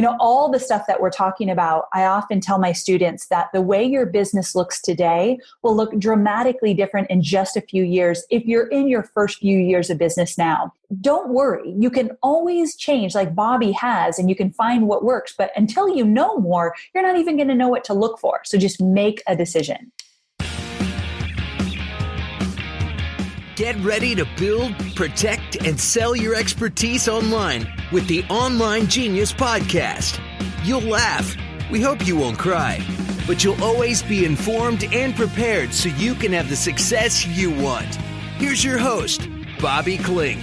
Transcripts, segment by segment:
all the stuff that we're talking about, I often tell my students that the way your business looks today will look dramatically different in just a few years if you're in your first few years of business now. Don't worry. You can always change like Bobby has, and you can find what works. But until you know more, you're not even going to know what to look for. So just make a decision. Get ready to build, protect, and sell your expertise online with the Online Genius Podcast. You'll laugh. We hope you won't cry. But you'll always be informed and prepared so you can have the success you want. Here's your host, Bobby Klink.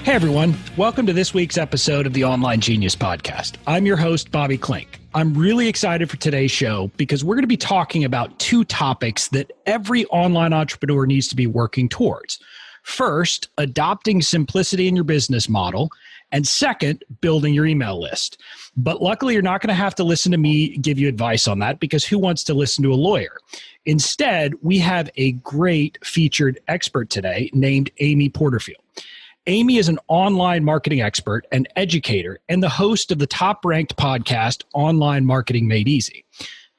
Hey everyone, welcome to this week's episode of the Online Genius Podcast. I'm your host, Bobby Klink. I'm really excited for today's show because we're going to be talking about two topics that every online entrepreneur needs to be working towards. First, adopting simplicity in your business model, and second, building your email list. But luckily, you're not going to have to listen to me give you advice on that because who wants to listen to a lawyer? Instead, we have a great featured expert today named Amy Porterfield. Amy is an online marketing expert and educator and the host of the top-ranked podcast, Online Marketing Made Easy.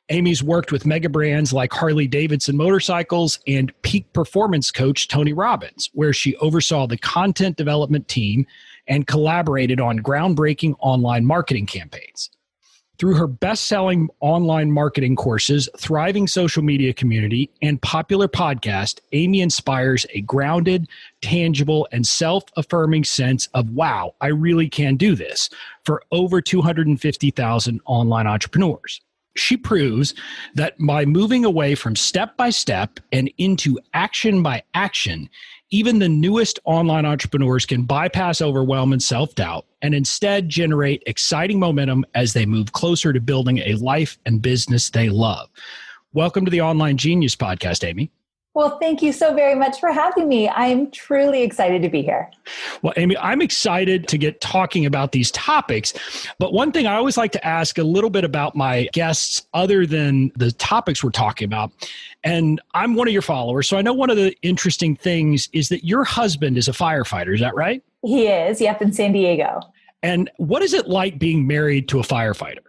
Amy's worked with mega brands like Harley-Davidson Motorcycles and peak performance coach Tony Robbins, where she oversaw the content development team and collaborated on groundbreaking online marketing campaigns. Through her best-selling online marketing courses, thriving social media community, and popular podcast, Amy inspires a grounded, tangible, and self-affirming sense of, wow, I really can do this for over 250,000 online entrepreneurs. She proves that by moving away from step-by-step and into action-by-action, even the newest online entrepreneurs can bypass overwhelm and self-doubt and instead generate exciting momentum as they move closer to building a life and business they love. Welcome to the Online Genius Podcast, Amy. Well, thank you so very much for having me. I'm truly excited to be here. Well, Amy, I'm excited to get talking about these topics. But one thing I always like to ask a little bit about my guests other than the topics we're talking about. And I'm one of your followers. So I know one of the interesting things is that your husband is a firefighter. Is that right? He is. Yep, in San Diego. And what is it like being married to a firefighter?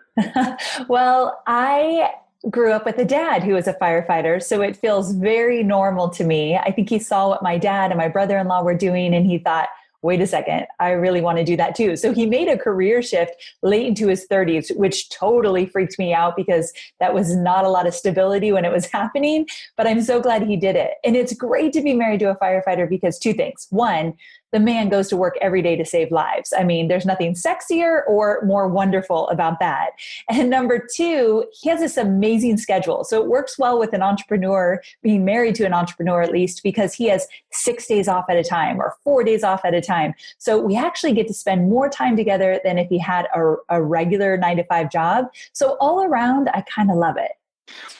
Well, I grew up with a dad who was a firefighter, so it feels very normal to me. I think he saw what my dad and my brother-in-law were doing, and he thought, wait a second, I really want to do that too. So he made a career shift late into his 30s, which totally freaked me out because that was not a lot of stability when it was happening, but I'm so glad he did it. And it's great to be married to a firefighter because two things. One, the man goes to work every day to save lives. I mean, there's nothing sexier or more wonderful about that. And number two, he has this amazing schedule. So it works well with an entrepreneur, being married to an entrepreneur at least, because he has 6 days off at a time or 4 days off at a time. So we actually get to spend more time together than if he had a regular 9-to-5 job. So all around, I kind of love it.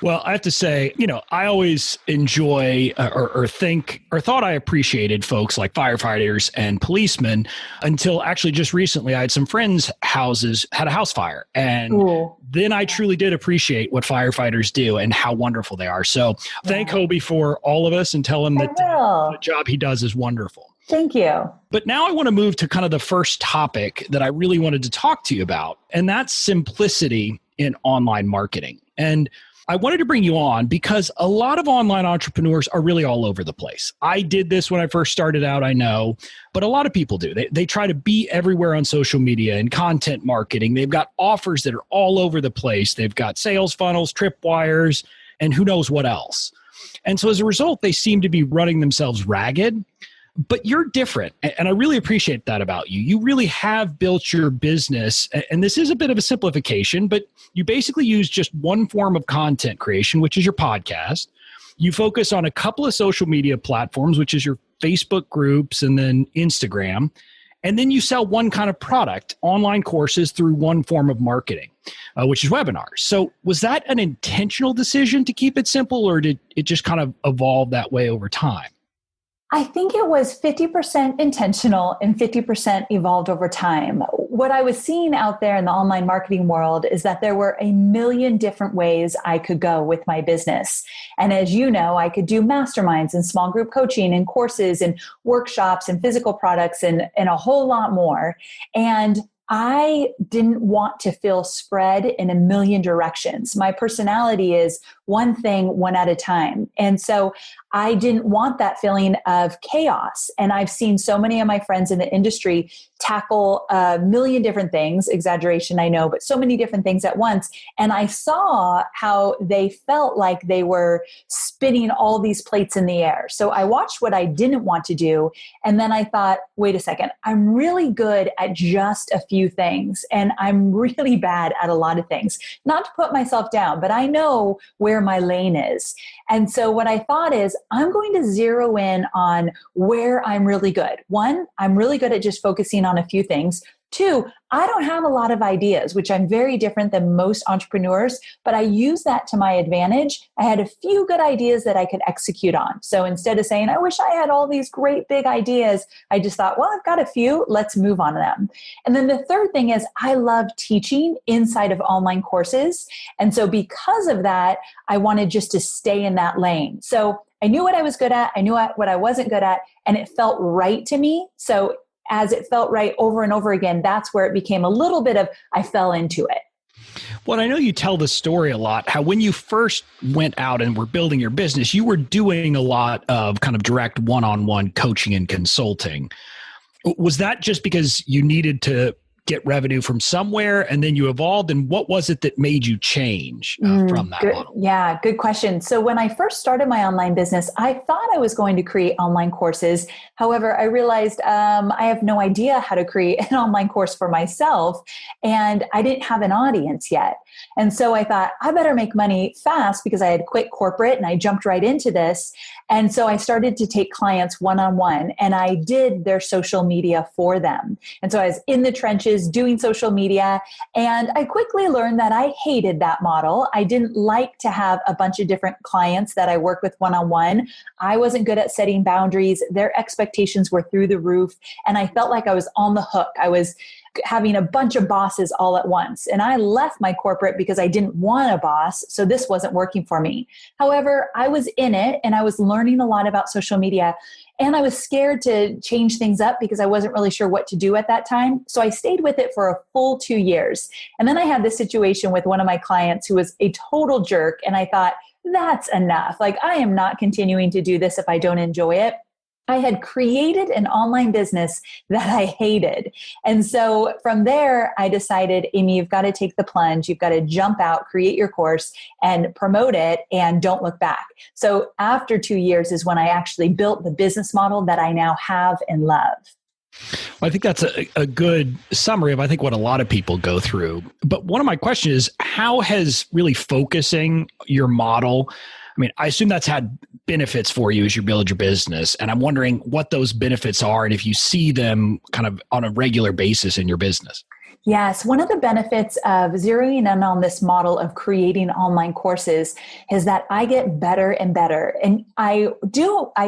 Well, I have to say, I always enjoy or thought I appreciated folks like firefighters and policemen until actually just recently I had some friends' houses had a house fire. And then I truly did appreciate what firefighters do and how wonderful they are. So thank Hobie for all of us and tell him that the job he does is wonderful. Thank you. But now I want to move to kind of the first topic that I really wanted to talk to you about, and that's simplicity in online marketing. And I wanted to bring you on because a lot of online entrepreneurs are really all over the place. I did this when I first started out, I know, but a lot of people do. They try to be everywhere on social media and content marketing. They've got offers that are all over the place. They've got sales funnels, tripwires, and who knows what else. And so as a result, they seem to be running themselves ragged. But you're different, and I really appreciate that about you. You really have built your business, and this is a bit of a simplification, but you basically use just one form of content creation, which is your podcast. You focus on a couple of social media platforms, which is your Facebook groups and then Instagram, and then you sell one kind of product, online courses through one form of marketing, which is webinars. So was that an intentional decision to keep it simple, or did it just kind of evolve that way over time? I think it was 50% intentional and 50% evolved over time. What I was seeing out there in the online marketing world is that there were a million different ways I could go with my business. And as you know, I could do masterminds and small group coaching and courses and workshops and physical products and a whole lot more. And I didn't want to feel spread in a million directions. My personality is one thing, one at a time. And so I didn't want that feeling of chaos. And I've seen so many of my friends in the industry tackle a million different things, exaggeration, I know, but so many different things at once. And I saw how they felt like they were spinning all these plates in the air. So I watched what I didn't want to do. And then I thought, wait a second, I'm really good at just a few things. And I'm really bad at a lot of things. Not to put myself down, but I know where my lane is. And so what I thought is, I'm going to zero in on where I'm really good. One, I'm really good at just focusing on a few things. Two, I don't have a lot of ideas, which I'm very different than most entrepreneurs, but I use that to my advantage. I had a few good ideas that I could execute on. So instead of saying, I wish I had all these great big ideas, I just thought, well, I've got a few, let's move on to them. And then the third thing is I love teaching inside of online courses. And so because of that, I wanted just to stay in that lane. So I knew what I was good at. I knew what I wasn't good at, and it felt right to me. So as it felt right over and over again, that's where it became a little bit of, I fell into it. Well, I know you tell the story a lot, how when you first went out and were building your business, you were doing a lot of kind of direct one-on-one coaching and consulting. Was that just because you needed to get revenue from somewhere and then you evolved? And what was it that made you change from that model? Yeah, good question. So when I first started my online business, I thought I was going to create online courses. However, I realized I have no idea how to create an online course for myself, and I didn't have an audience yet. And so I thought, I better make money fast because I had quit corporate and I jumped right into this. And so I started to take clients one-on-one, and I did their social media for them. And so I was in the trenches doing social media, and I quickly learned that I hated that model. I didn't like to have a bunch of different clients that I work with one-on-one. I wasn't good at setting boundaries. Their expectations were through the roof, and I felt like I was on the hook. I was having a bunch of bosses all at once. And I left my corporate because I didn't want a boss. So this wasn't working for me. However, I was in it and I was learning a lot about social media, and I was scared to change things up because I wasn't really sure what to do at that time. So I stayed with it for a full 2 years. And then I had this situation with one of my clients who was a total jerk. And I thought, that's enough. Like, I am not continuing to do this if I don't enjoy it. I had created an online business that I hated. And so from there, I decided, Amy, you've got to take the plunge. You've got to jump out, create your course, and promote it, and don't look back. So after 2 years is when I actually built the business model that I now have and love. Well, I think that's a good summary of, I think, what a lot of people go through. But one of my questions is, how has really focusing your model, I mean, I assume that's had benefits for you as you build your business. And I'm wondering what those benefits are and if you see them kind of on a regular basis in your business. Yes, one of the benefits of zeroing in on this model of creating online courses is that I get better and better. And I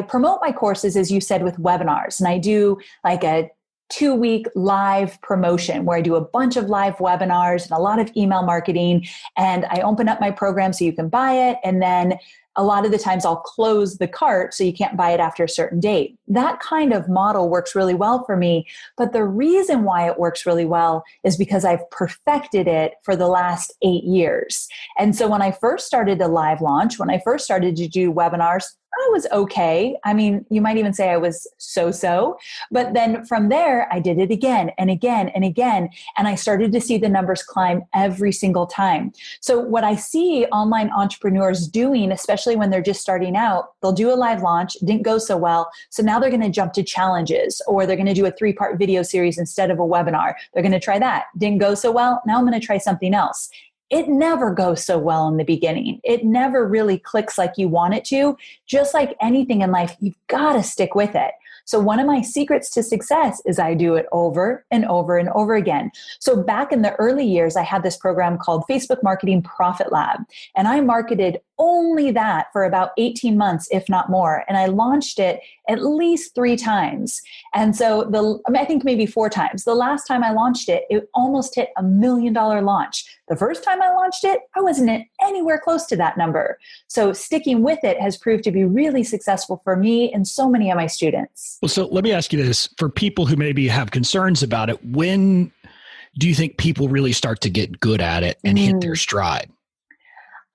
promote my courses, as you said, with webinars. And I do like a 2-week live promotion where I do a bunch of live webinars and a lot of email marketing. And I open up my program so you can buy it. And then a lot of the times I'll close the cart so you can't buy it after a certain date. That kind of model works really well for me. But the reason why it works really well is because I've perfected it for the last 8 years. And so when I first started to live launch, when I first started to do webinars, I was okay. I mean, you might even say I was so-so. But then from there, I did it again and again and again. And I started to see the numbers climb every single time. So what I see online entrepreneurs doing, especially when they're just starting out, they'll do a live launch, didn't go so well. So now they're going to jump to challenges, or they're going to do a 3-part video series instead of a webinar. They're going to try that. Didn't go so well. Now I'm going to try something else. It never goes so well in the beginning. It never really clicks like you want it to. Just like anything in life, you've got to stick with it. So one of my secrets to success is I do it over and over and over again. So back in the early years, I had this program called Facebook Marketing Profit Lab, and I marketed only that for about 18 months, if not more. And I launched it at least 3 times. And so I think maybe 4 times. The last time I launched it, it almost hit $1 million launch. The first time I launched it, I wasn't anywhere close to that number. So sticking with it has proved to be really successful for me and so many of my students. Well, so let me ask you this. For people who maybe have concerns about it, when do you think people really start to get good at it and hit their stride?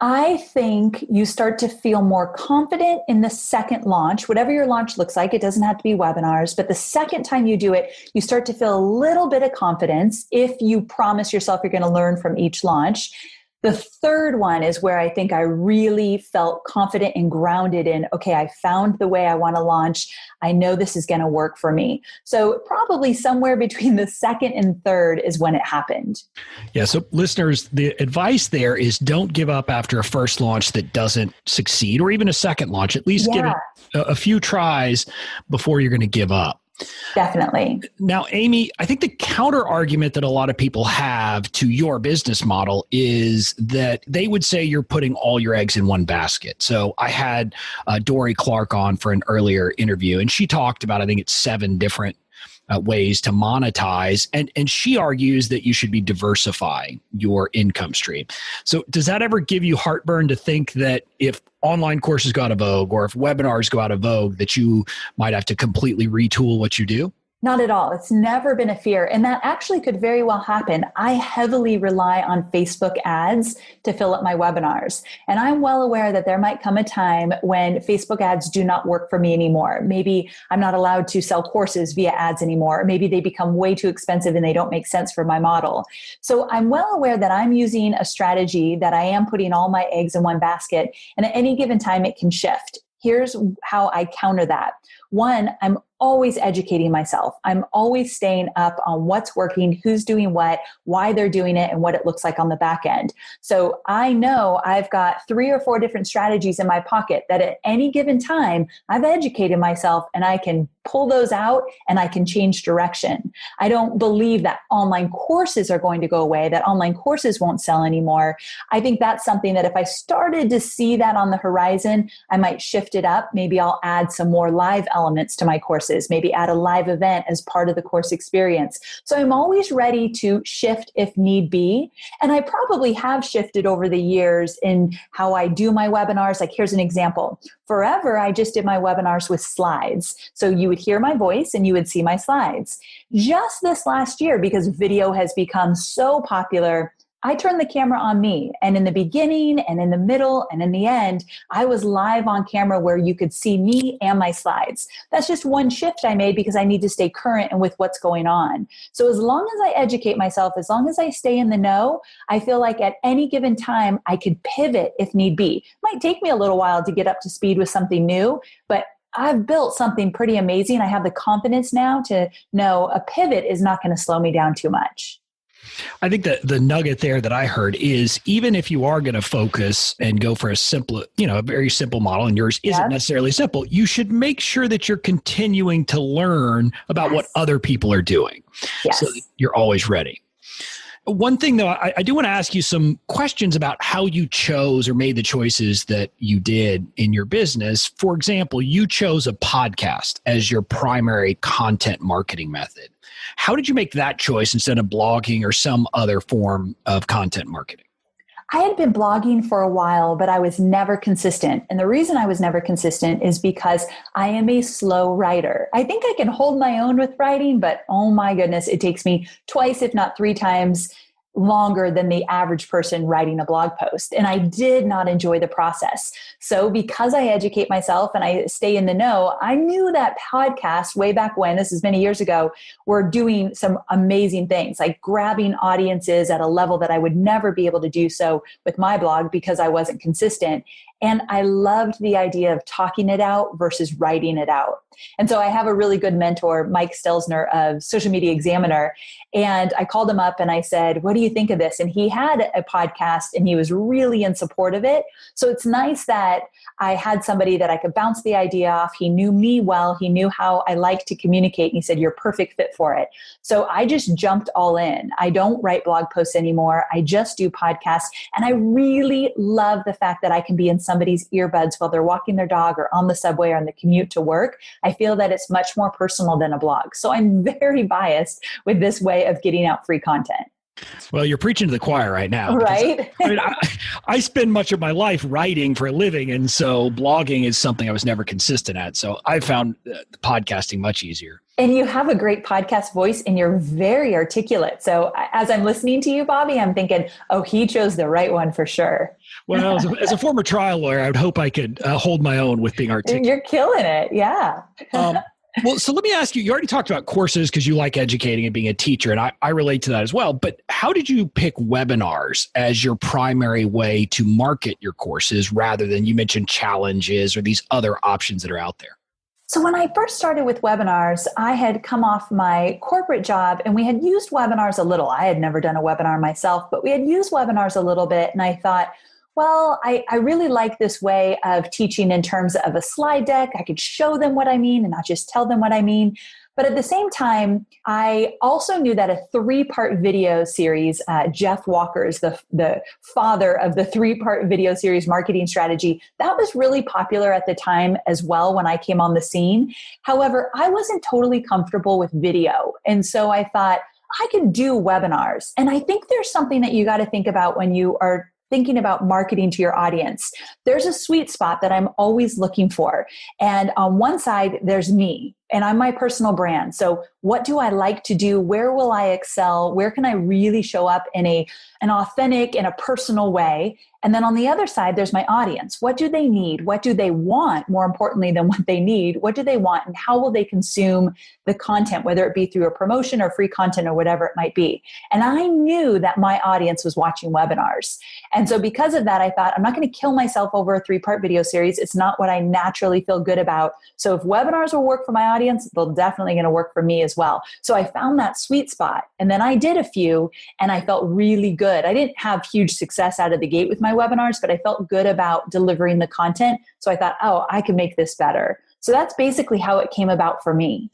I think you start to feel more confident in the second launch, whatever your launch looks like. It doesn't have to be webinars, but the second time you do it, you start to feel a little bit of confidence if you promise yourself you're going to learn from each launch. The third one is where I think I really felt confident and grounded in, okay, I found the way I want to launch. I know this is going to work for me. So probably somewhere between the second and third is when it happened. Yeah. So listeners, the advice there is don't give up after a first launch that doesn't succeed, or even a second launch. At least give it a few tries before you're going to give up. Definitely. Now, Amy, I think the counter argument that a lot of people have to your business model is that they would say you're putting all your eggs in one basket. So I had Dory Clark on for an earlier interview, and she talked about, I think it's 7 different ways to monetize. And she argues that you should be diversifying your income stream. So does that ever give you heartburn to think that if online courses go out of vogue, or if webinars go out of vogue, that you might have to completely retool what you do? Not at all. It's never been a fear. And that actually could very well happen. I heavily rely on Facebook ads to fill up my webinars. And I'm well aware that there might come a time when Facebook ads do not work for me anymore. Maybe I'm not allowed to sell courses via ads anymore. Maybe they become way too expensive and they don't make sense for my model. So I'm well aware that I'm using a strategy that I am putting all my eggs in one basket. And at any given time, it can shift. Here's how I counter that. One, I'm always educating myself. I'm always staying up on what's working, who's doing what, why they're doing it, and what it looks like on the back end. So I know I've got 3 or 4 different strategies in my pocket that at any given time, I've educated myself and I can pull those out and I can change direction. I don't believe that online courses are going to go away, that online courses won't sell anymore. I think that's something that if I started to see that on the horizon, I might shift it up. Maybe I'll add some more live elements to my courses, maybe add a live event as part of the course experience. So I'm always ready to shift if need be. And I probably have shifted over the years in how I do my webinars. Like here's an example. Forever, I just did my webinars with slides. So you would hear my voice and you would see my slides. Just this last year, because video has become so popular, I turned the camera on me. And in the beginning and in the middle and in the end, I was live on camera where you could see me and my slides. That's just one shift I made because I need to stay current and with what's going on. So as long as I educate myself, as long as I stay in the know, I feel like at any given time, I could pivot if need be. It might take me a little while to get up to speed with something new, but I've built something pretty amazing. I have the confidence now to know a pivot is not going to slow me down too much. I think that the nugget there that I heard is even if you are going to focus and go for a simple, a very simple model, and yours isn't necessarily simple, you should make sure that you're continuing to learn about what other people are doing. So that you're always ready. One thing though, I do want to ask you some questions about how you chose or made the choices that you did in your business. For example, you chose a podcast as your primary content marketing method. How did you make that choice instead of blogging or some other form of content marketing? I had been blogging for a while, but I was never consistent. And the reason I was never consistent is because I am a slow writer. I think I can hold my own with writing, but oh my goodness, it takes me twice, if not 3 times longer than the average person writing a blog post. And I did not enjoy the process. So because I educate myself and I stay in the know, I knew that podcasts way back when, this is many years ago, were doing some amazing things, like grabbing audiences at a level that I would never be able to do so with my blog because I wasn't consistent. And I loved the idea of talking it out versus writing it out. And so I have a really good mentor, Mike Stelzner of Social Media Examiner. And I called him up and I said, what do you think of this? And he had a podcast and he was really in support of it. So it's nice that I had somebody that I could bounce the idea off. He knew me well. He knew how I like to communicate. And he said, you're a perfect fit for it. So I just jumped all in. I don't write blog posts anymore. I just do podcasts. And I really love the fact that I can be in somebody's earbuds while they're walking their dog or on the subway or on the commute to work. I feel that it's much more personal than a blog. So I'm very biased with this way of getting out free content. Well, you're preaching to the choir right now. Right? I spend much of my life writing for a living, and so blogging is something I was never consistent at. So I found podcasting much easier. And you have a great podcast voice and you're very articulate. So as I'm listening to you, Bobby, I'm thinking, oh, he chose the right one for sure. Well, as a former trial lawyer, I would hope I could hold my own with being articulate. You're killing it. Yeah. Well, so let me ask you, you already talked about courses because you like educating and being a teacher, and I relate to that as well. But how did you pick webinars as your primary way to market your courses rather than, you mentioned, challenges or these other options that are out there? So when I first started with webinars, I had come off my corporate job and we had used webinars a little. I had never done a webinar myself, but we had used webinars a little bit. And I thought, well, I really like this way of teaching in terms of a slide deck. I could show them what I mean and not just tell them what I mean. But at the same time, I also knew that a 3-part video series, Jeff Walker's the father of the 3-part video series marketing strategy, that was really popular at the time as well when I came on the scene. However, I wasn't totally comfortable with video. And so I thought I could do webinars. And I think there's something that you got to think about when you are thinking about marketing to your audience. There's a sweet spot that I'm always looking for. And on one side, there's me, and I'm my personal brand. So what do I like to do? Where will I excel? Where can I really show up in an authentic and a personal way? And then on the other side, there's my audience. What do they need? What do they want? More importantly than what they need, what do they want? And how will they consume the content, whether it be through a promotion or free content or whatever it might be? And I knew that my audience was watching webinars. And so because of that, I thought, I'm not going to kill myself over a 3-part video series. It's not what I naturally feel good about. So if webinars will work for my audience, they'll definitely going to work for me as well. So I found that sweet spot. And then I did a few and I felt really good. I didn't have huge success out of the gate with my webinars, but I felt good about delivering the content. So I thought, oh, I can make this better. So that's basically how it came about for me.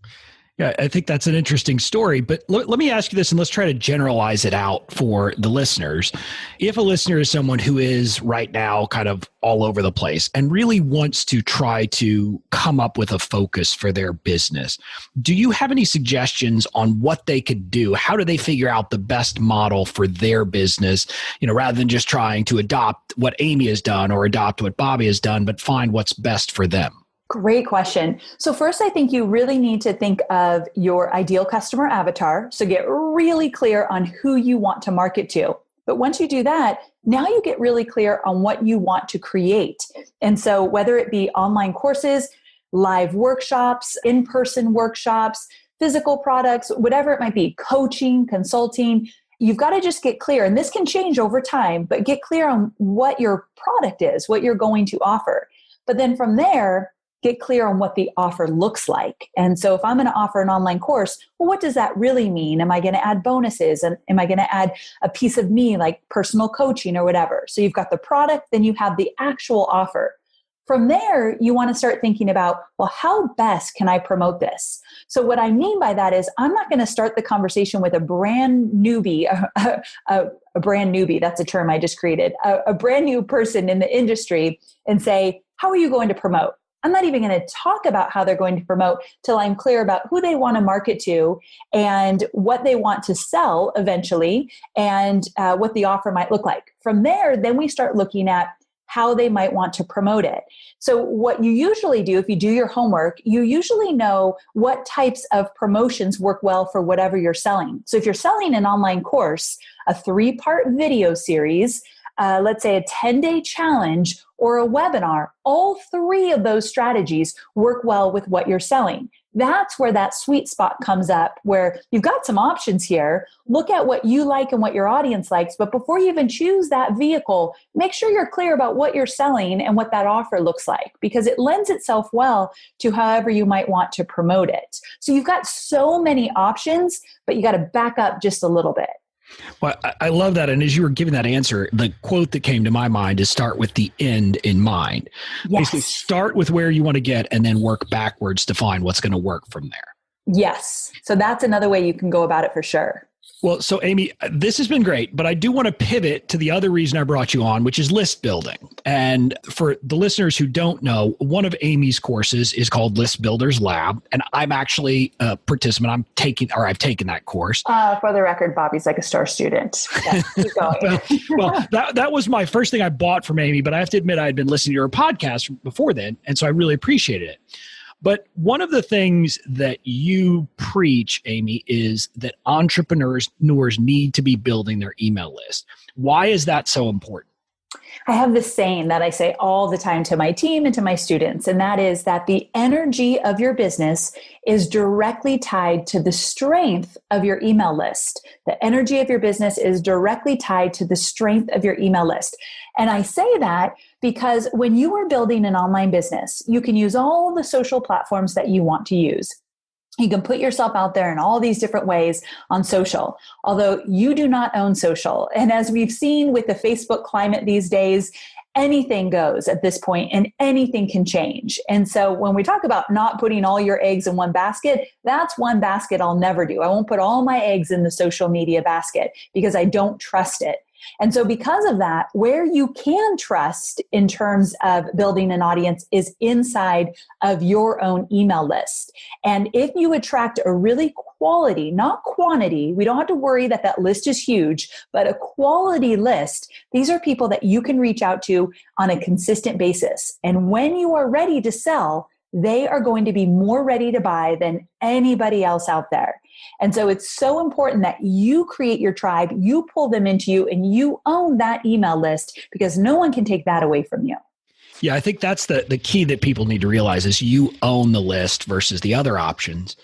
Yeah, I think that's an interesting story, but let me ask you this and let's try to generalize it out for the listeners. If a listener is someone who is right now kind of all over the place and really wants to try to come up with a focus for their business, do you have any suggestions on what they could do? How do they figure out the best model for their business, rather than just trying to adopt what Amy has done or adopt what Bobby has done, but find what's best for them? Great question. So first, I think you really need to think of your ideal customer avatar. So get really clear on who you want to market to. But once you do that, now you get really clear on what you want to create. And so whether it be online courses, live workshops, in-person workshops, physical products, whatever it might be, coaching, consulting, you've got to just get clear. And this can change over time, but get clear on what your product is, what you're going to offer. But then from there, get clear on what the offer looks like. And so if I'm going to offer an online course, well, what does that really mean? Am I going to add bonuses? And am I going to add a piece of me, like personal coaching or whatever? So you've got the product, then you have the actual offer. From there, you want to start thinking about, well, how best can I promote this? So what I mean by that is I'm not going to start the conversation with a brand newbie, a brand newbie, that's a term I just created, a brand new person in the industry and say, how are you going to promote? I'm not even going to talk about how they're going to promote till I'm clear about who they want to market to and what they want to sell eventually and what the offer might look like. From there, then we start looking at how they might want to promote it. So what you usually do, if you do your homework, you usually know what types of promotions work well for whatever you're selling. So if you're selling an online course, a 3-part video series, let's say a 10-day challenge or a webinar, all 3 of those strategies work well with what you're selling. That's where that sweet spot comes up, where you've got some options here. Look at what you like and what your audience likes. But before you even choose that vehicle, make sure you're clear about what you're selling and what that offer looks like, because it lends itself well to however you might want to promote it. So you've got so many options, but you got to back up just a little bit. Well, I love that. And as you were giving that answer, the quote that came to my mind is start with the end in mind. Yes. Basically, start with where you want to get and then work backwards to find what's going to work from there. Yes. So that's another way you can go about it for sure. Well, so Amy, this has been great, but I do want to pivot to the other reason I brought you on, which is list building. And for the listeners who don't know, one of Amy's courses is called List Builders Lab. And I'm actually a participant. I've taken that course. For the record, Bobby's like a star student. Yeah, keep going. well, that was my first thing I bought from Amy, but I have to admit I had been listening to her podcast before then. And so I really appreciated it. But one of the things that you preach, Amy, is that entrepreneurs need to be building their email list. Why is that so important? I have this saying that I say all the time to my team and to my students, and that is that the energy of your business is directly tied to the strength of your email list. The energy of your business is directly tied to the strength of your email list. And I say that because when you are building an online business, you can use all the social platforms that you want to use. You can put yourself out there in all these different ways on social, although you do not own social. And as we've seen with the Facebook climate these days, anything goes at this point and anything can change. And so when we talk about not putting all your eggs in one basket, that's one basket I'll never do. I won't put all my eggs in the social media basket because I don't trust it. And so because of that, where you can trust in terms of building an audience is inside of your own email list. And if you attract a really quality, not quantity, we don't have to worry that that list is huge, but a quality list, these are people that you can reach out to on a consistent basis. And when you are ready to sell, they are going to be more ready to buy than anybody else out there. And so it's so important that you create your tribe, you pull them into you, and you own that email list because no one can take that away from you. Yeah, I think that's the key that people need to realize is you own the list versus the other options,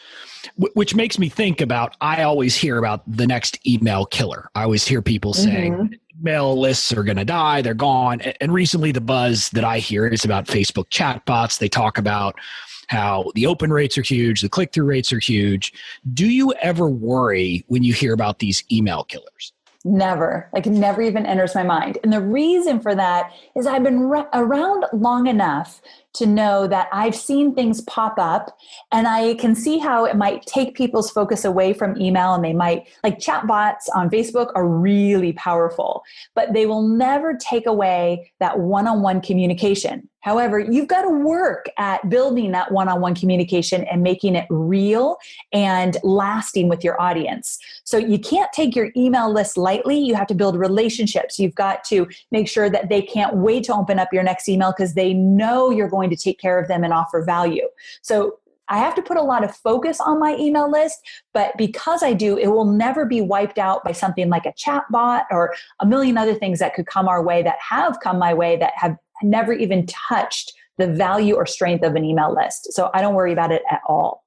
which makes me think about, I always hear about the next email killer. I always hear people saying email lists are going to die, they're gone. And recently the buzz that I hear is about Facebook chatbots. They talk about how the open rates are huge, the click-through rates are huge. Do you ever worry when you hear about these email killers? Never. Like, it never even enters my mind. And the reason for that is I've been around long enough to know that I've seen things pop up and I can see how it might take people's focus away from email, and they might, like chatbots on Facebook are really powerful, but they will never take away that one-on-one communication. However, you've got to work at building that one-on-one communication and making it real and lasting with your audience. So you can't take your email list lightly. You have to build relationships. You've got to make sure that they can't wait to open up your next email because they know you're going to take care of them and offer value. So I have to put a lot of focus on my email list, but because I do, it will never be wiped out by something like a chat bot or a million other things that could come our way, that have come my way, that have never even touched the value or strength of an email list. So I don't worry about it at all.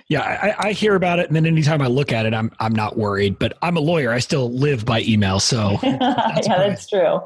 Yeah, I hear about it, and then anytime I look at it, I'm not worried. But I'm a lawyer; I still live by email, so that's true.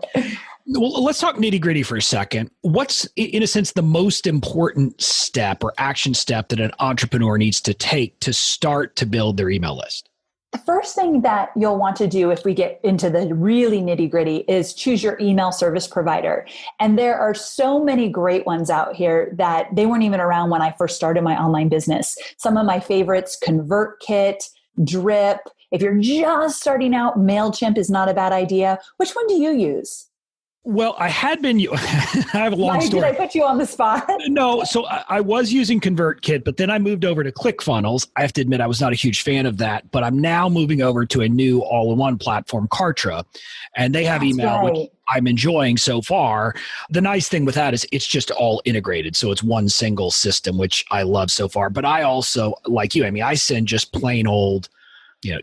Well, let's talk nitty gritty for a second. What's, in a sense, the most important step or action step that an entrepreneur needs to take to start to build their email list? The first thing that you'll want to do if we get into the really nitty gritty is choose your email service provider. And there are so many great ones out here that they weren't even around when I first started my online business. Some of my favorites, ConvertKit, Drip. If you're just starting out, MailChimp is not a bad idea. Which one do you use? Well, I had been, I have a long story. Did I put you on the spot? No, so I was using ConvertKit, but then I moved over to ClickFunnels. I have to admit I was not a huge fan of that, but I'm now moving over to a new all-in-one platform, Kartra, and they have email, which I'm enjoying so far. The nice thing with that is it's just all integrated, so it's one single system, which I love so far. But I also, like you, I send just plain old,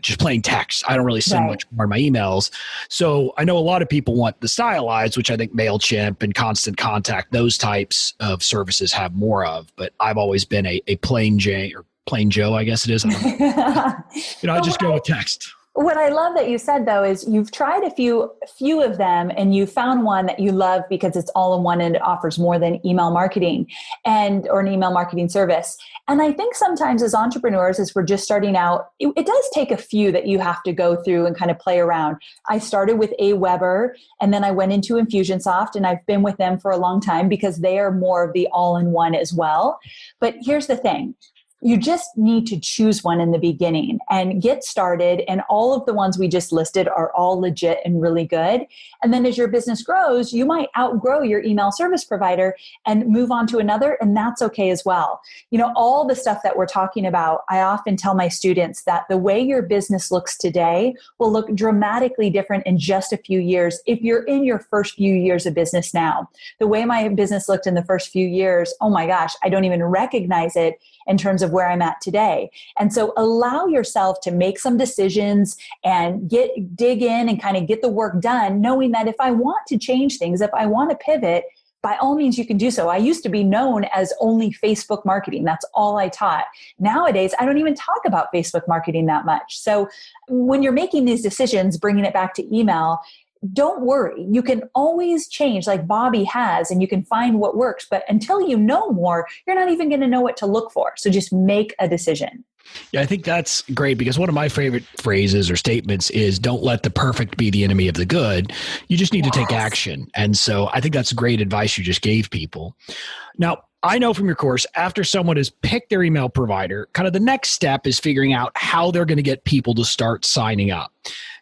just plain text. I don't really send much more in my emails. So I know a lot of people want the stylized, which I think MailChimp and Constant Contact, those types of services have more of. But I've always been a plain J or plain Joe, I guess it is. I just go with text. What I love that you said, though, is you've tried a few of them and you found one that you love because it's all in one and it offers more than email marketing or an email marketing service. And I think sometimes as entrepreneurs, as we're just starting out, it does take a few that you have to go through and kind of play around. I started with Aweber and then I went into Infusionsoft, and I've been with them for a long time because they are more of the all-in-one as well. But here's the thing. You just need to choose one in the beginning and get started. And all of the ones we just listed are all legit and really good. And then as your business grows, you might outgrow your email service provider and move on to another. And that's okay as well. All the stuff that we're talking about, I often tell my students that the way your business looks today will look dramatically different in just a few years if you're in your first few years of business now. The way my business looked in the first few years, oh my gosh, I don't even recognize it in terms of where I'm at today. And so allow yourself to make some decisions and dig in and kind of get the work done, knowing that if I want to change things, if I want to pivot, by all means, you can do so. I used to be known as only Facebook marketing. That's all I taught. Nowadays, I don't even talk about Facebook marketing that much. So when you're making these decisions, bringing it back to email, don't worry. You can always change like Bobby has, and you can find what works. But until you know more, you're not even going to know what to look for. So just make a decision. Yeah, I think that's great because one of my favorite phrases or statements is don't let the perfect be the enemy of the good. You just need to take action. And so I think that's great advice you just gave people. Now, I know from your course, after someone has picked their email provider, kind of the next step is figuring out how they're going to get people to start signing up.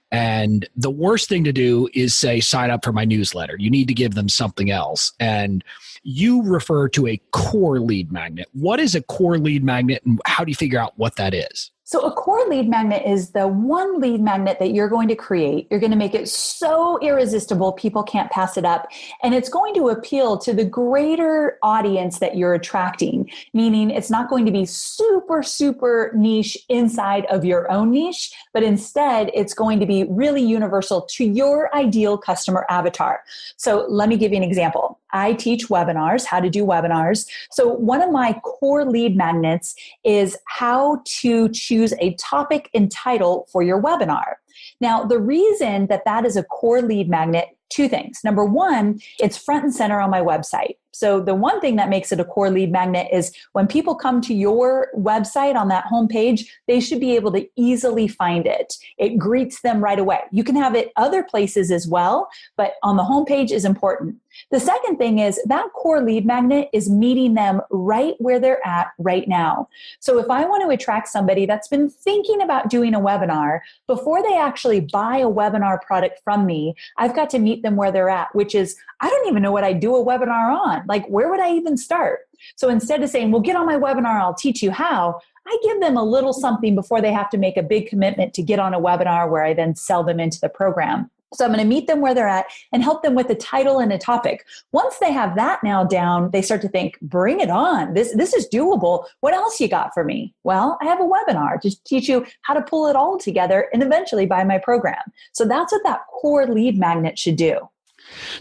And the worst thing to do is say, sign up for my newsletter. You need to give them something else. And you refer to a core lead magnet. What is a core lead magnet and how do you figure out what that is? So a core lead magnet is the one lead magnet that you're going to create. You're going to make it so irresistible, people can't pass it up. And it's going to appeal to the greater audience that you're attracting, meaning it's not going to be super, super niche inside of your own niche, but instead it's going to be really universal to your ideal customer avatar. So let me give you an example. I teach webinars, how to do webinars. So one of my core lead magnets is how to choose a topic and title for your webinar. Now, the reason that that is a core lead magnet, two things. Number one, it's front and center on my website. So the one thing that makes it a core lead magnet is when people come to your website on that homepage, they should be able to easily find it. It greets them right away. You can have it other places as well, but on the homepage is important. The second thing is that core lead magnet is meeting them right where they're at right now. So if I want to attract somebody that's been thinking about doing a webinar, before they actually buy a webinar product from me, I've got to meet them where they're at, which is, I don't even know what I do a webinar on. Like, where would I even start? So instead of saying, well, get on my webinar, I'll teach you how, I give them a little something before they have to make a big commitment to get on a webinar where I then sell them into the program. So I'm going to meet them where they're at and help them with a title and a topic. Once they have that now down, they start to think, bring it on. This is doable. What else you got for me? Well, I have a webinar to teach you how to pull it all together and eventually buy my program. So that's what that core lead magnet should do.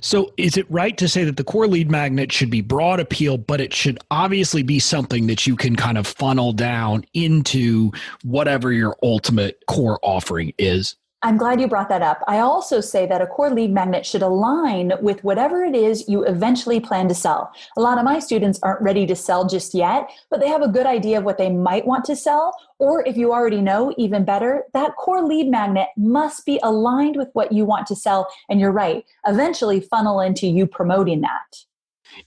So is it right to say that the core lead magnet should be broad appeal, but it should obviously be something that you can kind of funnel down into whatever your ultimate core offering is? I'm glad you brought that up. I also say that a core lead magnet should align with whatever it is you eventually plan to sell. A lot of my students aren't ready to sell just yet, but they have a good idea of what they might want to sell. Or if you already know, even better, that core lead magnet must be aligned with what you want to sell. And you're right, eventually funnel into you promoting that.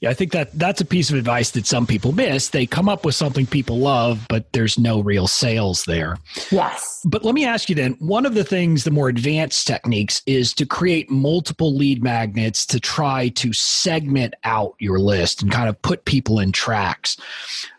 Yeah, I think that's a piece of advice that some people miss. They come up with something people love, but there's no real sales there. Yes. But let me ask you then, one of the things, the more advanced techniques is to create multiple lead magnets to try to segment out your list and kind of put people in tracks.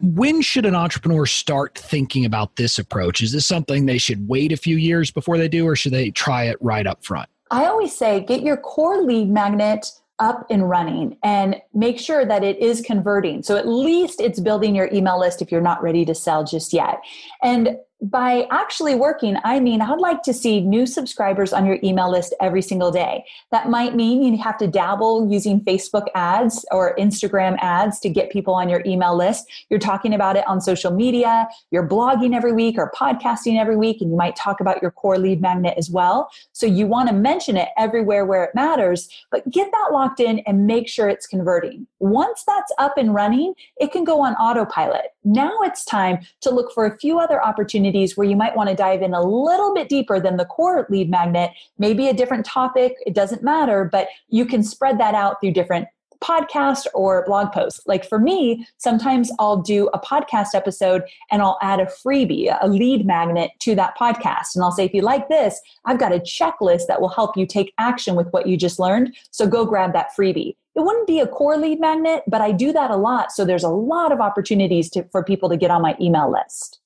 When should an entrepreneur start thinking about this approach? Is this something they should wait a few years before they do, or should they try it right up front? I always say, get your core lead magnet up and running and make sure that it is converting. So at least it's building your email list if you're not ready to sell just yet. And by actually working, I mean, I'd like to see new subscribers on your email list every single day. That might mean you have to dabble using Facebook ads or Instagram ads to get people on your email list. You're talking about it on social media, you're blogging every week or podcasting every week, and you might talk about your core lead magnet as well. So you want to mention it everywhere where it matters, but get that locked in and make sure it's converting. Once that's up and running, it can go on autopilot. Now it's time to look for a few other opportunities where you might want to dive in a little bit deeper than the core lead magnet, maybe a different topic, it doesn't matter, but you can spread that out through different podcast or blog post. Like for me, sometimes I'll do a podcast episode and I'll add a freebie, a lead magnet to that podcast. And I'll say, if you like this, I've got a checklist that will help you take action with what you just learned. So go grab that freebie. It wouldn't be a core lead magnet, but I do that a lot. So there's a lot of opportunities for people to get on my email list.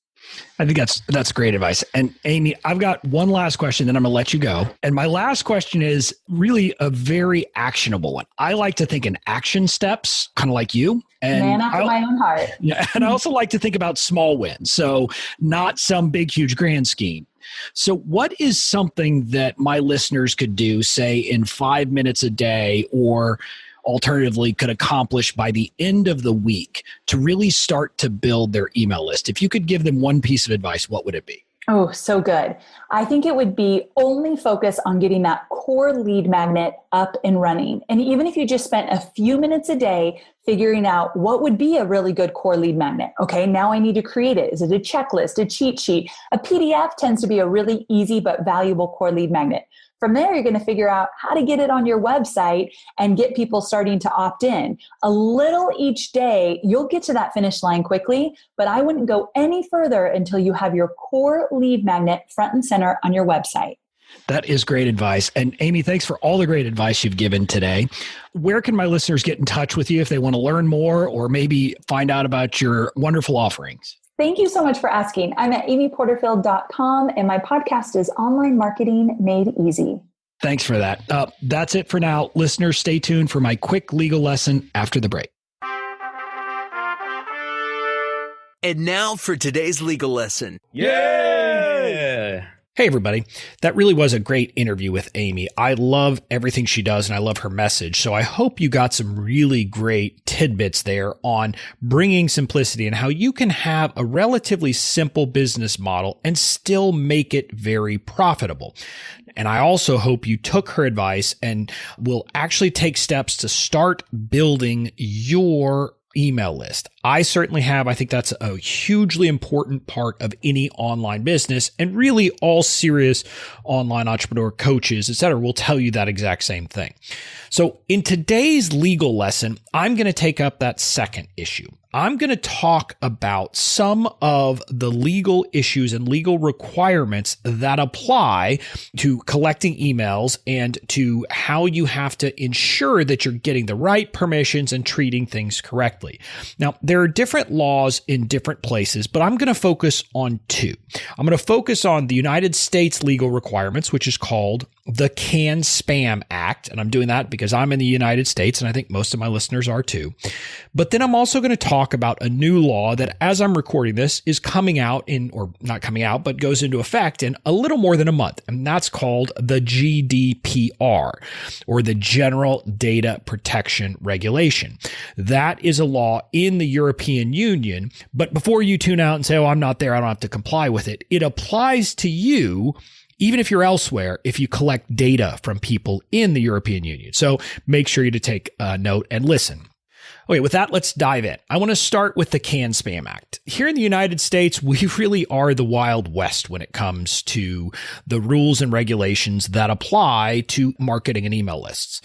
I think that's great advice. And Amy, I've got one last question, then I'm going to let you go. And my last question is really a very actionable one. I like to think in action steps, kind of like you. And man after my own heart. Yeah, and I also like to think about small wins. So not some big, huge grand scheme. So what is something that my listeners could do, say in 5 minutes a day, or alternatively could accomplish by the end of the week to really start to build their email list? If you could give them one piece of advice, what would it be? Oh, so good. I think it would be only focus on getting that core lead magnet up and running. And even if you just spent a few minutes a day figuring out what would be a really good core lead magnet. Okay, now I need to create it. Is it a checklist, a cheat sheet? A PDF tends to be a really easy but valuable core lead magnet. From there, you're going to figure out how to get it on your website and get people starting to opt in. A little each day, you'll get to that finish line quickly, but I wouldn't go any further until you have your core lead magnet front and center on your website. That is great advice. And Amy, thanks for all the great advice you've given today. Where can my listeners get in touch with you if they want to learn more or maybe find out about your wonderful offerings? Thank you so much for asking. I'm at amyporterfield.com and my podcast is Online Marketing Made Easy. Thanks for that. That's it for now. Listeners, stay tuned for my quick legal lesson after the break. And now for today's legal lesson. Yeah! Hey, everybody. That really was a great interview with Amy. I love everything she does and I love her message. So I hope you got some really great tidbits there on bringing simplicity and how you can have a relatively simple business model and still make it very profitable. And I also hope you took her advice and will actually take steps to start building your email list. I certainly have. I think that's a hugely important part of any online business, and really all serious online entrepreneur coaches, et cetera, will tell you that exact same thing. So in today's legal lesson, I'm going to take up that second issue. I'm going to talk about some of the legal issues and legal requirements that apply to collecting emails and to how you have to ensure that you're getting the right permissions and treating things correctly. Now, there are different laws in different places, but I'm going to focus on two. I'm going to focus on the United States legal requirements, which is called the Can-Spam Act. And I'm doing that because I'm in the United States, and I think most of my listeners are too. But then I'm also going to talk about a new law that, as I'm recording this, is coming out or not coming out, but goes into effect in a little more than a month. And that's called the GDPR, or the General Data Protection Regulation. That is a law in the European Union. But before you tune out and say, oh, I'm not there, I don't have to comply with it, it applies to you even if you're elsewhere, if you collect data from people in the European Union. So make sure you to take a note and listen. Okay, with that, let's dive in. I want to start with the Can-Spam Act. Here in the United States, we really are the Wild West when it comes to the rules and regulations that apply to marketing and email lists.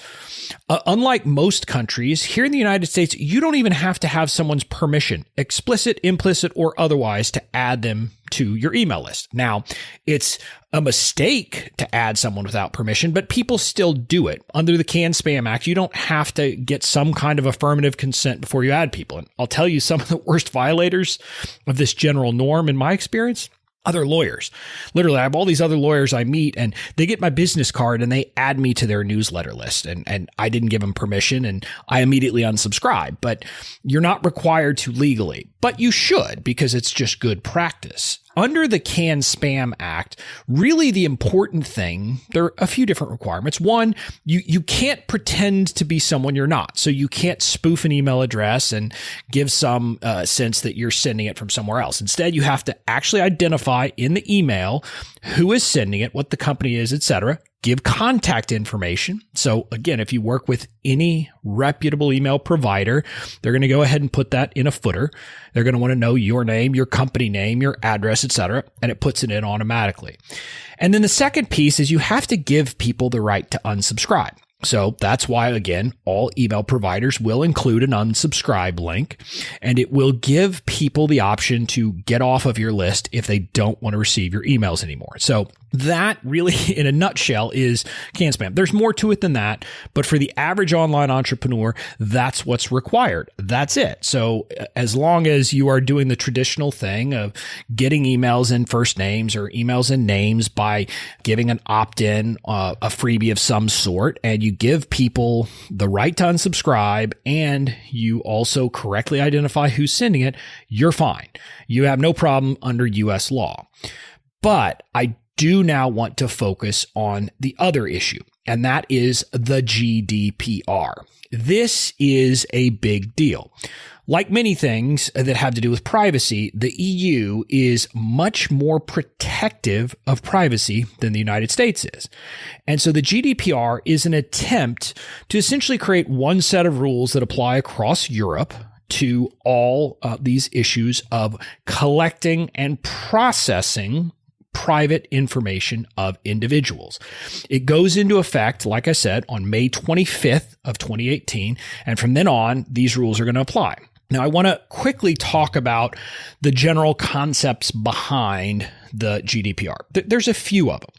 Unlike most countries, here in the United States, you don't even have to have someone's permission, explicit, implicit, or otherwise, to add them to your email list. Now, it's a mistake to add someone without permission, but people still do it. Under the Can-Spam Act, you don't have to get some kind of affirmative consent before you add people. And I'll tell you, some of the worst violators of this general norm, in my experience, other lawyers. Literally, I have all these other lawyers I meet, and they get my business card and they add me to their newsletter list. And I didn't give them permission and I immediately unsubscribe. But you're not required to legally, but you should, because it's just good practice. Under the Can-Spam Act, really the important thing, there are a few different requirements. One, you can't pretend to be someone you're not. So you can't spoof an email address and give some sense that you're sending it from somewhere else. Instead, you have to actually identify in the email who is sending it, what the company is, etc. Give contact information. So again, if you work with any reputable email provider, they're going to go ahead and put that in a footer. They're going to want to know your name, your company name, your address, etc., and it puts it in automatically. And then the second piece is you have to give people the right to unsubscribe. So that's why, again, all email providers will include an unsubscribe link, and it will give people the option to get off of your list if they don't want to receive your emails anymore. So that really, in a nutshell, is can spam. There's more to it than that, but for the average online entrepreneur, that's what's required. That's it. So as long as you are doing the traditional thing of getting emails in first names or emails in names by giving an opt-in, a freebie of some sort, and you give people the right to unsubscribe, and you also correctly identify who's sending it, you're fine. You have no problem under US law. But I do now want to focus on the other issue, and that is the GDPR. This is a big deal. Like many things that have to do with privacy, the EU is much more protective of privacy than the United States is. And so the GDPR is an attempt to essentially create one set of rules that apply across Europe to all these issues of collecting and processing private information of individuals. It goes into effect, like I said, on May 25th of 2018. And from then on, these rules are going to apply. Now, I want to quickly talk about the general concepts behind the GDPR. There's a few of them.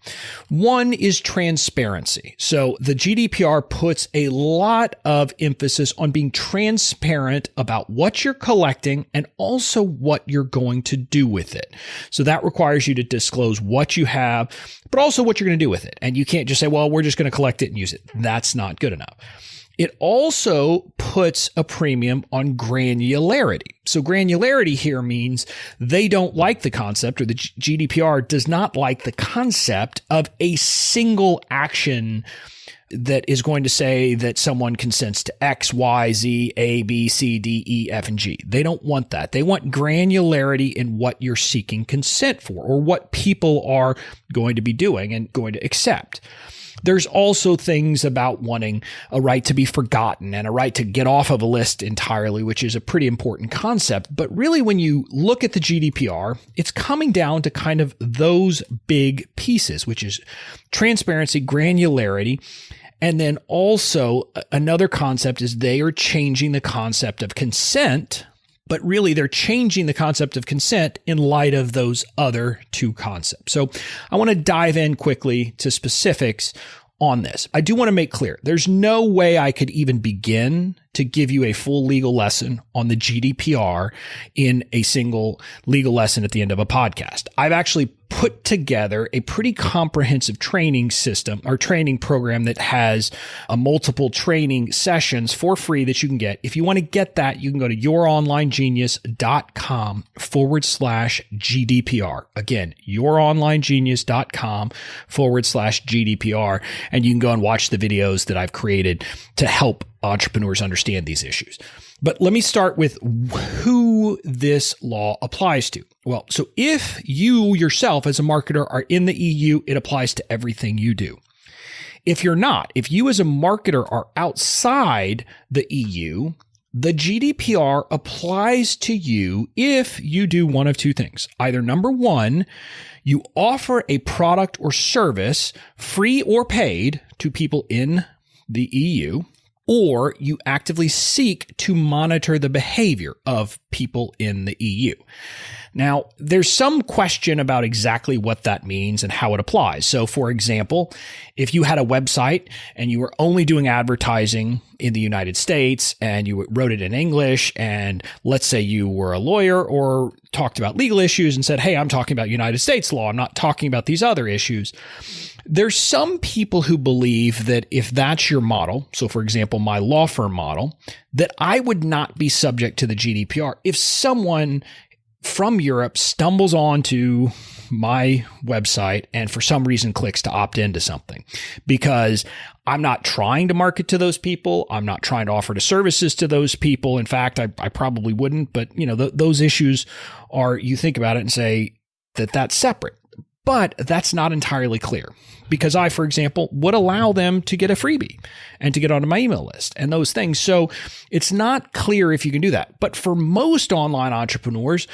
One is transparency. So the GDPR puts a lot of emphasis on being transparent about what you're collecting and also what you're going to do with it. So that requires you to disclose what you have, but also what you're going to do with it. And you can't just say, well, we're just going to collect it and use it. That's not good enough. It also puts a premium on granularity. So granularity here means they don't like the concept, or the GDPR does not like the concept of a single action that is going to say that someone consents to X, Y, Z, A, B, C, D, E, F, and G. They don't want that. They want granularity in what you're seeking consent for, or what people are going to be doing and going to accept. There's also things about wanting a right to be forgotten and a right to get off of a list entirely, which is a pretty important concept. But really, when you look at the GDPR, it's coming down to kind of those big pieces, which is transparency, granularity. And then also another concept is they are changing the concept of consent, but really they're changing the concept of consent in light of those other two concepts. So I want to dive in quickly to specifics on this. I do want to make clear, there's no way I could even begin to give you a full legal lesson on the GDPR in a single legal lesson at the end of a podcast. I've actually put together a pretty comprehensive training system or training program that has multiple training sessions for free that you can get. If you want to get that, you can go to youronlinegenius.com/GDPR. Again, youronlinegenius.com/GDPR. And you can go and watch the videos that I've created to help entrepreneurs understand these issues. But let me start with who this law applies to. Well, so if you yourself as a marketer are in the EU, it applies to everything you do. If you're not, if you as a marketer are outside the EU, the GDPR applies to you if you do one of two things. Either number one, you offer a product or service, free or paid, to people in the EU, or you actively seek to monitor the behavior of people in the EU. Now, there's some question about exactly what that means and how it applies. So, for example, if you had a website and you were only doing advertising in the United States and you wrote it in English, and let's say you were a lawyer or talked about legal issues and said, hey, I'm talking about United States law, I'm not talking about these other issues. There's some people who believe that if that's your model, so for example, my law firm model, that I would not be subject to the GDPR if someone from Europe stumbles onto my website and for some reason clicks to opt into something, because I'm not trying to market to those people. I'm not trying to offer the services to those people. In fact, I probably wouldn't, but you know, those issues are, you think about it and say that that's separate. But that's not entirely clear, because I, for example, would allow them to get a freebie and to get onto my email list and those things. So it's not clear if you can do that. But for most online entrepreneurs,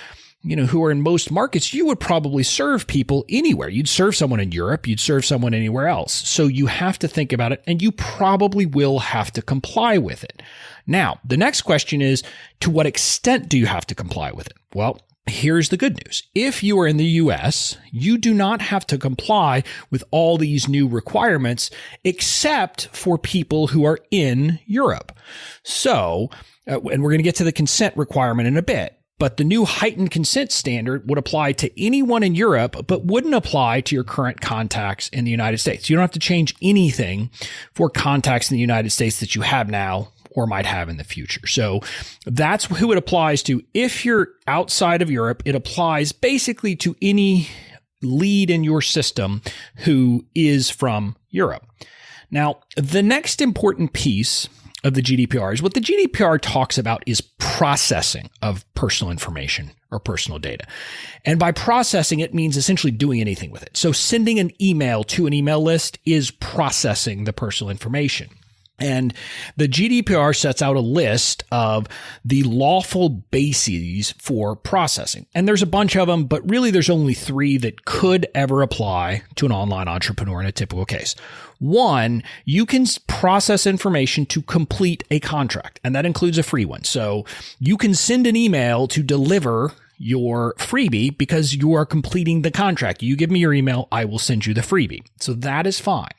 who are in most markets, you would probably serve people anywhere. You'd serve someone in Europe. You'd serve someone anywhere else. So you have to think about it, and you probably will have to comply with it. Now, the next question is, to what extent do you have to comply with it? Well, here's the good news. If you are in the US, you do not have to comply with all these new requirements, except for people who are in Europe. So, and we're going to get to the consent requirement in a bit. But the new heightened consent standard would apply to anyone in Europe, but wouldn't apply to your current contacts in the United States. You don't have to change anything for contacts in the United States that you have now or might have in the future. So that's who it applies to. If you're outside of Europe, it applies basically to any lead in your system who is from Europe. Now, the next important piece of the GDPR is what the GDPR talks about is processing of personal information or personal data. And by processing, it means essentially doing anything with it. So sending an email to an email list is processing the personal information. And the GDPR sets out a list of the lawful bases for processing. And there's a bunch of them, but really there's only 3 that could ever apply to an online entrepreneur in a typical case. 1, you can process information to complete a contract, and that includes a free one. So you can send an email to deliver your freebie because you are completing the contract. You give me your email, I will send you the freebie. So that is fine.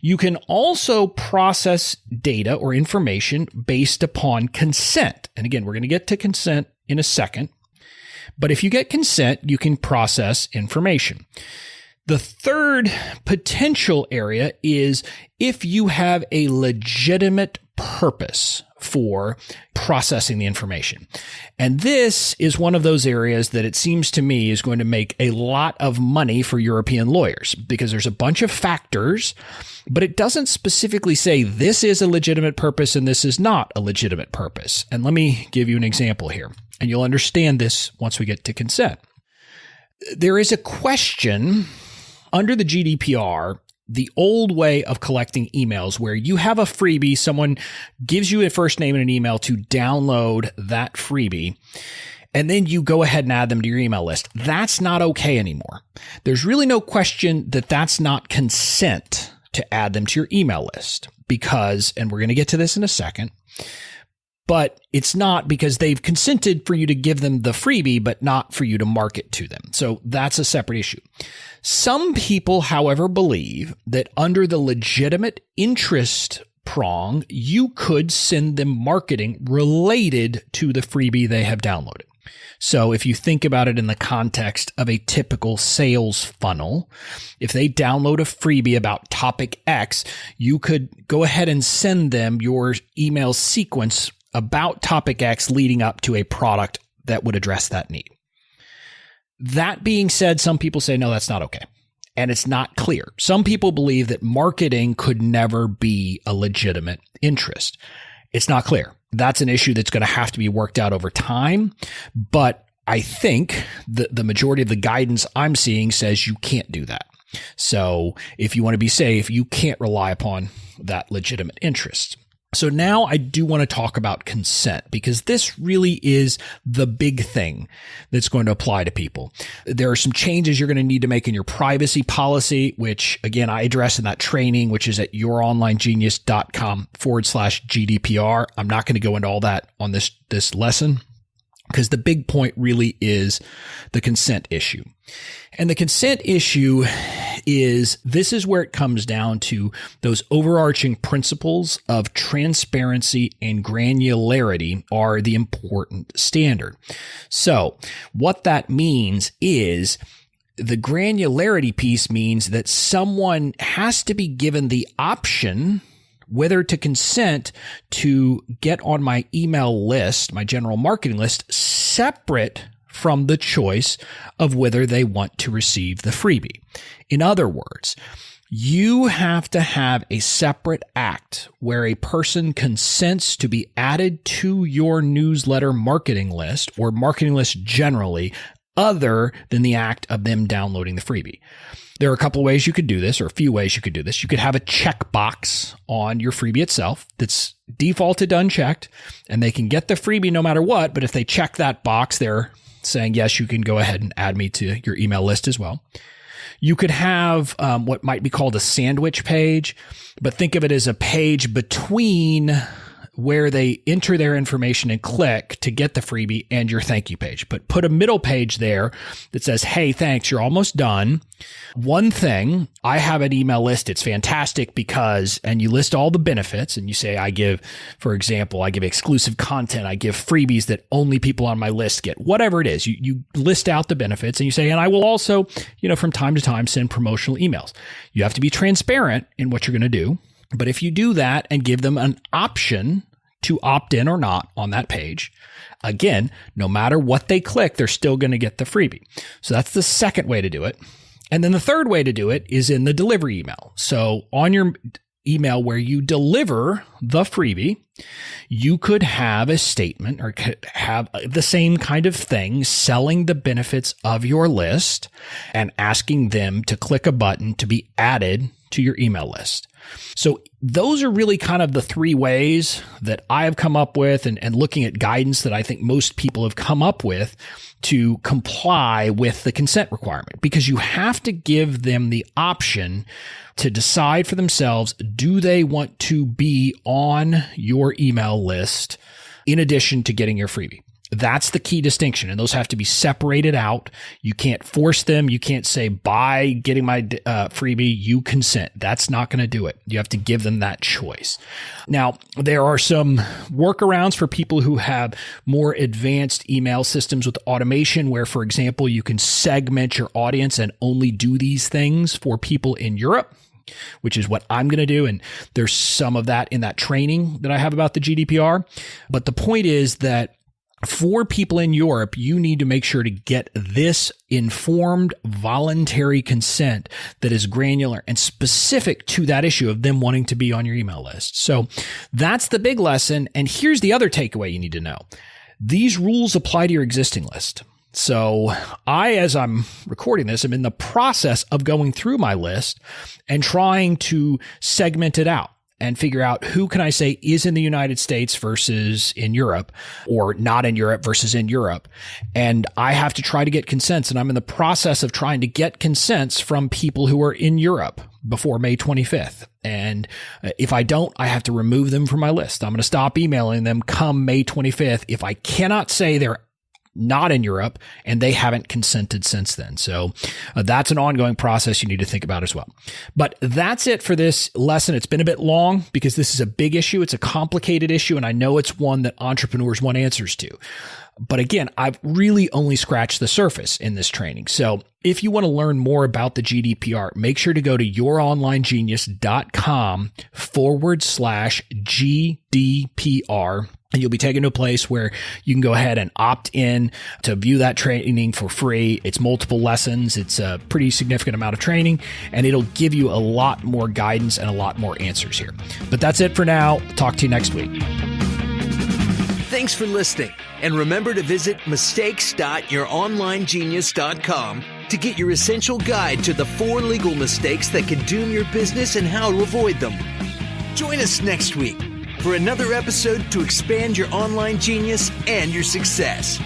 You can also process data or information based upon consent. And again, we're going to get to consent in a second. But if you get consent, you can process information. The third potential area is if you have a legitimate purpose for processing the information. And this is one of those areas that it seems to me is going to make a lot of money for European lawyers because there's a bunch of factors, but it doesn't specifically say this is a legitimate purpose and this is not a legitimate purpose. And let me give you an example here, and you'll understand this once we get to consent. There is a question under the GDPR, the old way of collecting emails where you have a freebie, someone gives you a first name and an email to download that freebie, and then you go ahead and add them to your email list. That's not okay anymore. There's really no question that that's not consent to add them to your email list because, and we're going to get to this in a second, but it's not because they've consented for you to give them the freebie, but not for you to market to them. So that's a separate issue. Some people, however, believe that under the legitimate interest prong, you could send them marketing related to the freebie they have downloaded. So if you think about it in the context of a typical sales funnel, if they download a freebie about topic X, you could go ahead and send them your email sequence about topic X leading up to a product that would address that need. That being said, some people say, no, that's not okay. And it's not clear. Some people believe that marketing could never be a legitimate interest. It's not clear. That's an issue that's going to have to be worked out over time. But I think the majority of the guidance I'm seeing says you can't do that. So if you want to be safe, you can't rely upon that legitimate interest. So now I do want to talk about consent because this really is the big thing that's going to apply to people. There are some changes you're going to need to make in your privacy policy, which again, I address in that training, which is at youronlinegenius.com/GDPR. I'm not going to go into all that on this lesson because the big point really is the consent issue. And the consent issue this is where it comes down to those overarching principles of transparency and granularity are the important standard. So what that means is the granularity piece means that someone has to be given the option whether to consent to get on my email list, my general marketing list, separate from the choice of whether they want to receive the freebie. In other words, you have to have a separate act where a person consents to be added to your newsletter marketing list or marketing list generally, other than the act of them downloading the freebie. There are a couple of ways you could do this, or a few ways you could do this. You could have a checkbox on your freebie itself that's defaulted to unchecked, and they can get the freebie no matter what. But if they check that box, they're saying, yes, you can go ahead and add me to your email list as well. You could have what might be called a sandwich page, but think of it as a page between where they enter their information and click to get the freebie and your thank you page. But put a middle page there that says, hey, thanks, you're almost done. One thing, I have an email list. It's fantastic because, and you list all the benefits and you say, I give, for example, I give exclusive content. I give freebies that only people on my list get, whatever it is. You list out the benefits and you say, and I will also, from time to time send promotional emails. You have to be transparent in what you're going to do. But if you do that and give them an option to opt in or not on that page, again, no matter what they click, they're still going to get the freebie. So that's the second way to do it. And then the third way to do it is in the delivery email. So on your email where you deliver the freebie, you could have a statement or could have the same kind of thing, selling the benefits of your list and asking them to click a button to be added to your email list. So those are really kind of the three ways that I have come up with and looking at guidance that I think most people have come up with to comply with the consent requirement, because you have to give them the option to decide for themselves, do they want to be on your email list in addition to getting your freebie? That's the key distinction. And those have to be separated out. You can't force them. You can't say, by getting my freebie, you consent. That's not going to do it. You have to give them that choice. Now, there are some workarounds for people who have more advanced email systems with automation where, for example, you can segment your audience and only do these things for people in Europe, which is what I'm going to do. And there's some of that in that training that I have about the GDPR. But the point is that for people in Europe, you need to make sure to get this informed voluntary consent that is granular and specific to that issue of them wanting to be on your email list. So that's the big lesson. And here's the other takeaway you need to know. These rules apply to your existing list. So as I'm recording this, I'm in the process of going through my list and trying to segment it out and figure out who can I say is in the United States versus in Europe, or not in Europe versus in Europe. And I have to try to get consents. And I'm in the process of trying to get consents from people who are in Europe before May 25th. And if I don't, I have to remove them from my list. I'm going to stop emailing them come May 25th if I cannot say they're not in Europe and they haven't consented since then. So that's an ongoing process you need to think about as well. But that's it for this lesson. It's been a bit long because this is a big issue. It's a complicated issue. And I know it's one that entrepreneurs want answers to. But again, I've really only scratched the surface in this training. So if you want to learn more about the GDPR, make sure to go to youronlinegenius.com/GDPR. And you'll be taken to a place where you can go ahead and opt in to view that training for free. It's multiple lessons. It's a pretty significant amount of training, and it'll give you a lot more guidance and a lot more answers here. But that's it for now. Talk to you next week. Thanks for listening. And remember to visit mistakes.youronlinegenius.com to get your essential guide to the 4 legal mistakes that can doom your business and how to avoid them. Join us next week for another episode to expand your online genius and your success.